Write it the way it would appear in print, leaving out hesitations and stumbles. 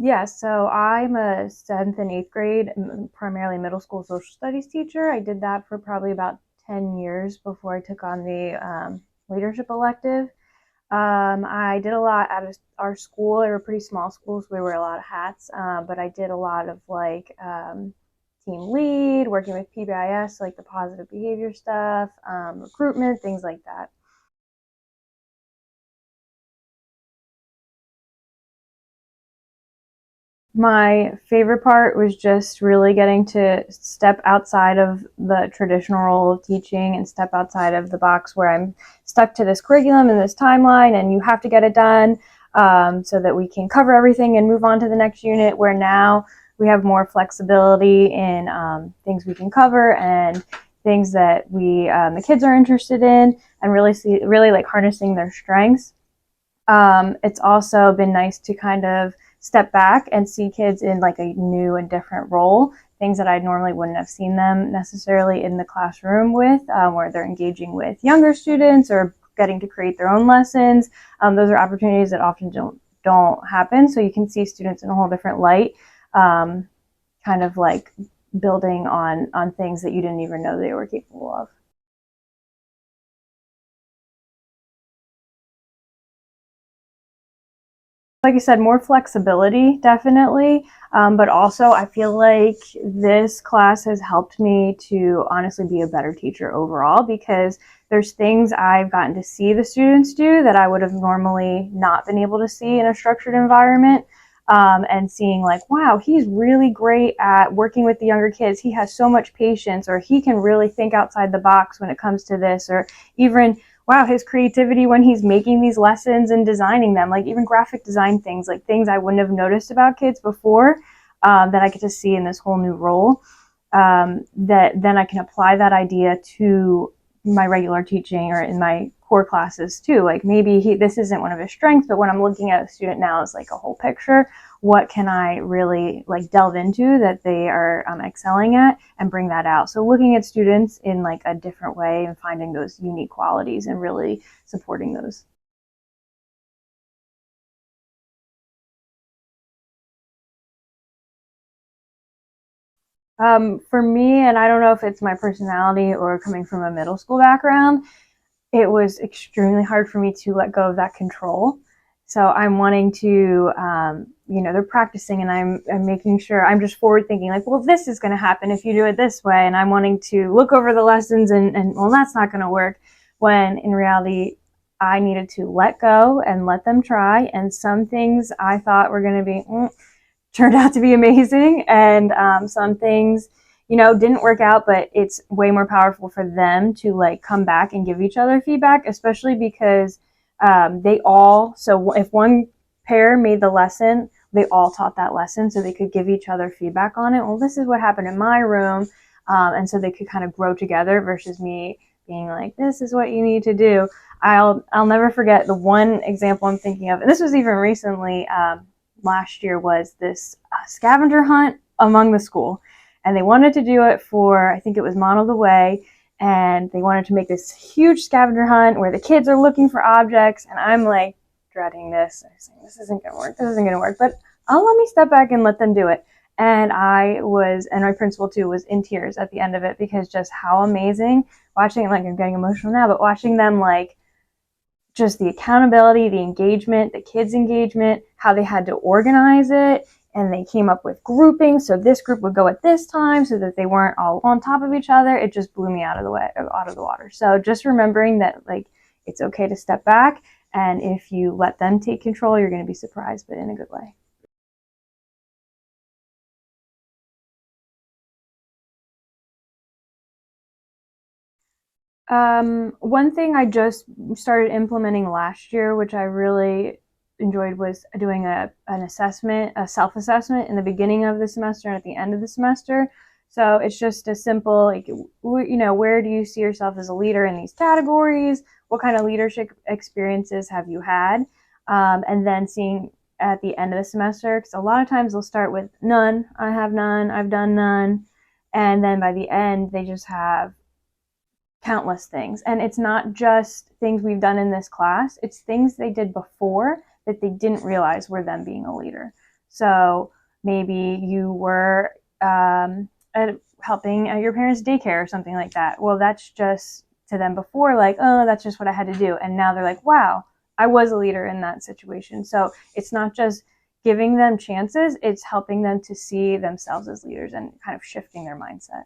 Yeah, so I'm a 7th and 8th grade, primarily middle school social studies teacher. I did that for probably about 10 years before I took on the leadership elective. I did a lot at our school. They were pretty small schools. We wear a lot of hats, but I did a lot of like team lead, working with PBIS, like the positive behavior stuff, recruitment, things like that. My favorite part was just really getting to step outside of the traditional role of teaching and step outside of the box where I'm stuck to this curriculum and this timeline and you have to get it done, so that we can cover everything and move on to the next unit, where now we have more flexibility in things we can cover and things that the kids are interested in, and really like harnessing their strengths. It's also been nice to kind of step back and see kids in like a new and different role, things that I normally wouldn't have seen them necessarily in the classroom with, where they're engaging with younger students or getting to create their own lessons. Those are opportunities that often don't happen. So you can see students in a whole different light, kind of like building on things that you didn't even know they were capable of. Like I said, more flexibility, definitely. But also, I feel like this class has helped me to honestly be a better teacher overall, because there's things I've gotten to see the students do that I would have normally not been able to see in a structured environment. And seeing like, wow, he's really great at working with the younger kids. He has so much patience, or he can really think outside the box when it comes to this, or even wow, his creativity when he's making these lessons and designing them, like even graphic design things, like things I wouldn't have noticed about kids before, that I get to see in this whole new role. That then I can apply that idea to my regular teaching or in my core classes too. Like maybe this isn't one of his strengths, but when I'm looking at a student now as like a whole picture, what can I really like delve into that they are excelling at and bring that out. So looking at students in like a different way and finding those unique qualities and really supporting those. For me, and I don't know if it's my personality or coming from a middle school background, it was extremely hard for me to let go of that control. So I'm wanting to, they're practicing, and I'm making sure I'm just forward thinking, like, well, this is going to happen if you do it this way. And I'm wanting to look over the lessons and well, that's not going to work. When in reality, I needed to let go and let them try. And some things I thought were going to be, turned out to be amazing. And some things, didn't work out, but it's way more powerful for them to like come back and give each other feedback, especially because so if one pair made the lesson, they all taught that lesson so they could give each other feedback on it. Well, this is what happened in my room. And so they could kind of grow together versus me being like, this is what you need to do. I'll never forget the one example I'm thinking of, and this was even recently, last year, was this scavenger hunt among the school. And they wanted to do it for, I think it was Model the Way. And they wanted to make this huge scavenger hunt where the kids are looking for objects. And I'm like dreading this. I'm saying, this isn't going to work. This isn't going to work. But I'll let me step back and let them do it. And my principal too was in tears at the end of it, because just how amazing watching, like I'm getting emotional now, but watching them like just the accountability, the engagement, the kids' engagement, how they had to organize it. And they came up with grouping. So this group would go at this time so that they weren't all on top of each other. It just blew me out of the water. So just remembering that like it's okay to step back. And if you let them take control, you're going to be surprised, but in a good way. One thing I just started implementing last year, which I really enjoyed, was doing a self assessment in the beginning of the semester and at the end of the semester. So it's just a simple, like, where do you see yourself as a leader in these categories? What kind of leadership experiences have you had? And then seeing at the end of the semester, because a lot of times they'll start with none, I have none, I've done none. And then by the end, they just have countless things. And it's not just things we've done in this class, it's things they did before that they didn't realize were them being a leader. So maybe you were helping at your parents' daycare or something like that. Well, that's just to them before, like, oh, that's just what I had to do. And now they're like, wow, I was a leader in that situation. So it's not just giving them chances, it's helping them to see themselves as leaders and kind of shifting their mindset.